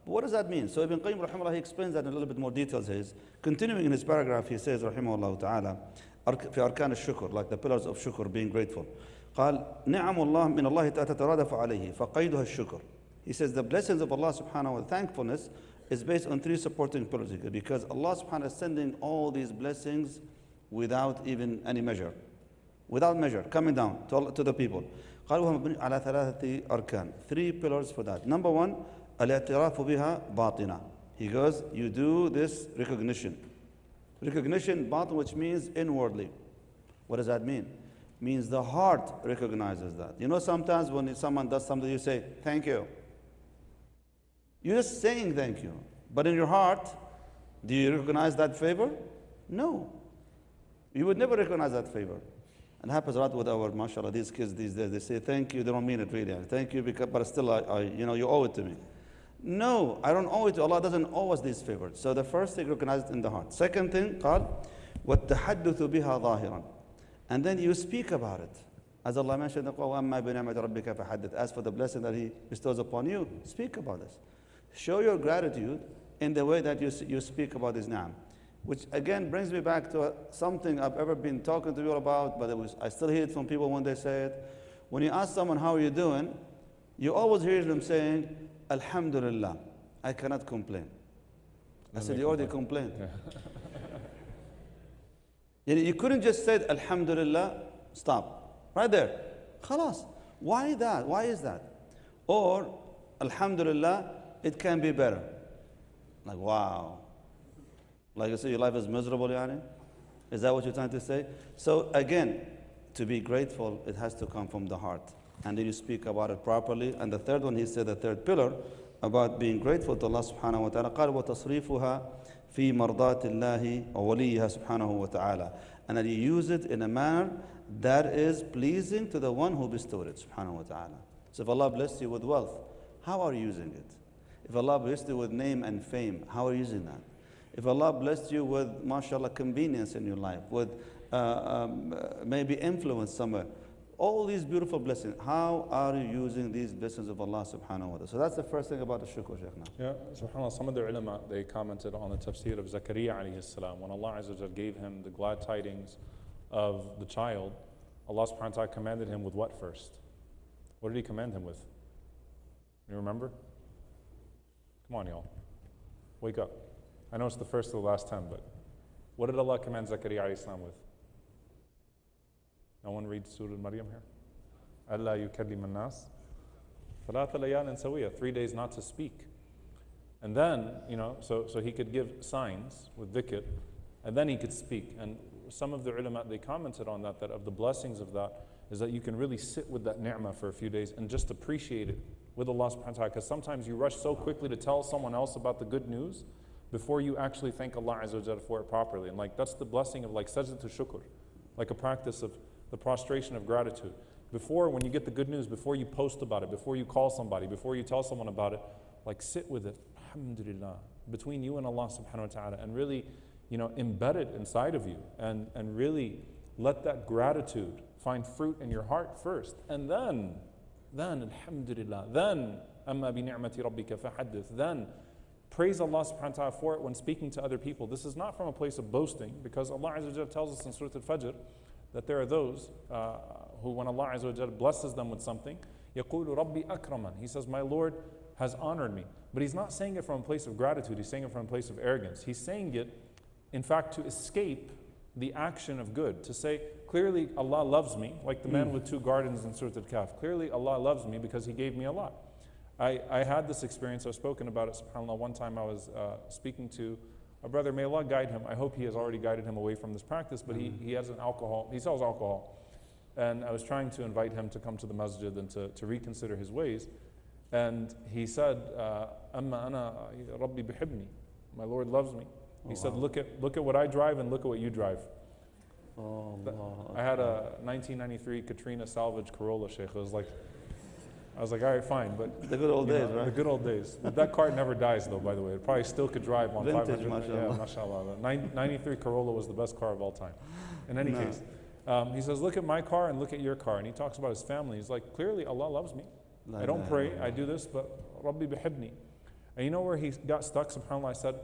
But what does that mean? So Ibn Qayyim rahimahullah, he explains that in a little bit more details. Continuing in his paragraph, he says rahimahullah ta'ala, في أركان الشكر, like the pillars of shukr, being grateful. قال نعم الله من الله تترادف عليه فقيدها الشكر. He says the blessings of Allah subhanahu wa ta'ala, thankfulness, is based on three supporting pillars, because Allah subhanahu wa ta'ala is sending all these blessings without even any measure, without measure, coming down to the people. قال وهو مبني على ثلاثة أركان. Three pillars for that. Number one, الاعتراف بها باطنة. He goes, you do this recognition. Recognition, batin, which means inwardly. What does that mean? Means the heart recognizes that. You know, sometimes when someone does something, you say, thank you. You're just saying thank you. But in your heart, do you recognize that favor? No. You would never recognize that favor. And it happens a lot with our, mashallah, these kids these days. They say thank you, they don't mean it really. Thank you, because, but still, you owe it to me. No, I don't owe it to Allah. Doesn't owe us these favors. So the first thing, recognize it in the heart. Second thing, قال وَالتَّحَدُّثُ بِهَا ظَاهِرًا. And then you speak about it. As Allah mentioned, وَأَمَّا بِنِعْمَةِ رَبِّكَ فَحَدِّثْ. As for the blessing that He bestows upon you, speak about this. Show your gratitude in the way that you speak about His ni'am. Which again brings me back to something I've ever been talking to you about, but I still hear it from people when they say it. When you ask someone, how are you doing? You always hear them saying, Alhamdulillah, I cannot complain. I said, you already complained. Yeah. You couldn't just say, Alhamdulillah, stop. Right there. Khalas. Why that? Why is that? Or, Alhamdulillah, it can be better. Like, wow. Like you say, your life is miserable, yani? Is that what you're trying to say? So again, to be grateful, it has to come from the heart. And then you speak about it properly. And the third one, he said, the third pillar, about being grateful to Allah subhanahu wa ta'ala. قال وتصريفها في مرضات الله ووليها سبحانه وتعالى. And that you use it in a manner that is pleasing to the one who bestowed it, subhanahu wa ta'ala. So if Allah blessed you with wealth, how are you using it? If Allah blessed you with name and fame, how are you using that? If Allah blessed you with, mashallah, convenience in your life, with maybe influence somewhere, all these beautiful blessings, how are you using these blessings of Allah subhanahu wa ta'ala? So that's the first thing about the shukr, Shaykhna. Yeah, subhanAllah, some of the ulama, they commented on the tafsir of Zakaria alayhi salam. When Allah Azza wa Jal gave him the glad tidings of the child, Allah subhanahu wa ta'ala commanded him with what first? What did He command him with? You remember? Come on, y'all. Wake up. I know it's the first of the last 10, but what did Allah command Zakaria alayhi salam with? No one reads Surah Maryam here? Allah yukallim an-nas. Thalatha layalin sawiya, 3 days not to speak. And then, so he could give signs with dhikr, and then he could speak. And some of the ulama, they commented on that of the blessings of that, is that you can really sit with that ni'mah for a few days and just appreciate it with Allah subhanahu wa ta'ala. Because sometimes you rush so quickly to tell someone else about the good news before you actually thank Allah Azza wa Jalla for it properly. And that's the blessing of sajda to shukr, like a practice of the prostration of gratitude. Before, when you get the good news, before you post about it, before you call somebody, before you tell someone about it, sit with it, alhamdulillah, between you and Allah subhanahu wa ta'ala, and really, embed it inside of you, and really let that gratitude find fruit in your heart first. And then alhamdulillah, then amma bi ni'mati rabbika fahaddith, then praise Allah subhanahu wa ta'ala for it when speaking to other people. This is not from a place of boasting, because Allah Azza wa Jalla tells us in Surah Al-Fajr that there are those who, when Allah Azza wa Jalla blesses them with something, يَقُولُ رَبِّي أَكْرَمًا. He says, my Lord has honored me. But He's not saying it from a place of gratitude. He's saying it from a place of arrogance. He's saying it, in fact, to escape the action of good. To say, clearly Allah loves me, like the man with 2 gardens in Surah Al-Kahf. Clearly Allah loves me because He gave me a lot. I had this experience, I've spoken about it, subhanAllah. One time I was speaking to a brother, may Allah guide him. I hope He has already guided him away from this practice, but he has he sells alcohol. And I was trying to invite him to come to the masjid and to reconsider his ways. And he said, Amma ana Rabbi bihibni. My Lord loves me. He said, look at what I drive and look at what you drive. Oh, I had a 1993 Katrina salvage Corolla, Sheikh. I was like, all right, fine, but the good old days, right? The good old days. That car never dies, though. By the way, it probably still could drive on Vintage, 500. mashallah. Yeah, mashallah. The 93 Corolla was the best car of all time. In any case, he says, look at my car and look at your car, and he talks about his family. He's like, clearly Allah loves me. I don't pray, I do this, but Rabbi bihibni. And you know where he got stuck? SubhanAllah, I said,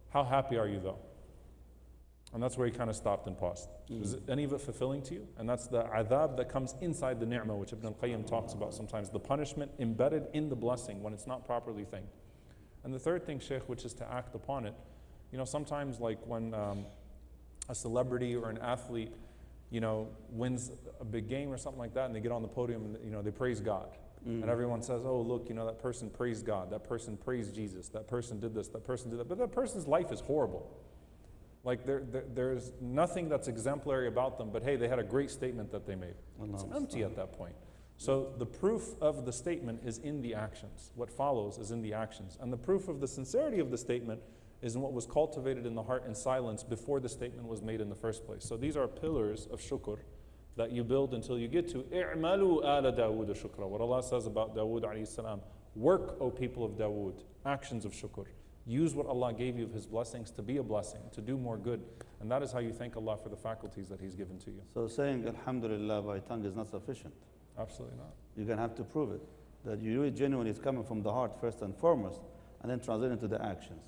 how happy are you though? And that's where he kind of stopped and paused. Is any of it fulfilling to you? And that's the adhab that comes inside the ni'mah, which Ibn al-Qayyim talks about sometimes, the punishment embedded in the blessing when it's not properly thanked. And the third thing, Shaykh, which is to act upon it. You know, sometimes like when a celebrity or an athlete, you know, wins a big game or something like that, and they get on the podium and, you know, they praise God. And everyone says, oh, look, you know, that person praised God, that person praised Jesus, that person did this, that person did that. But that person's life is horrible. Like there's nothing that's exemplary about them, but hey, they had a great statement that they made. It's empty at that point. So the proof of the statement is in the actions. What follows is in the actions. And the proof of the sincerity of the statement is in what was cultivated in the heart in silence before the statement was made in the first place. So these are pillars of shukr that you build until you get to i'malu ala Dawood shukra. What Allah says about Dawood alayhi salam, work, O people of Dawood, actions of shukr. Use what Allah gave you of His blessings to be a blessing, to do more good. And that is how you thank Allah for the faculties that He's given to you. So saying Alhamdulillah by tongue is not sufficient. Absolutely not. You're going to have to prove it. That you really genuinely is coming from the heart first and foremost, and then translate into the actions.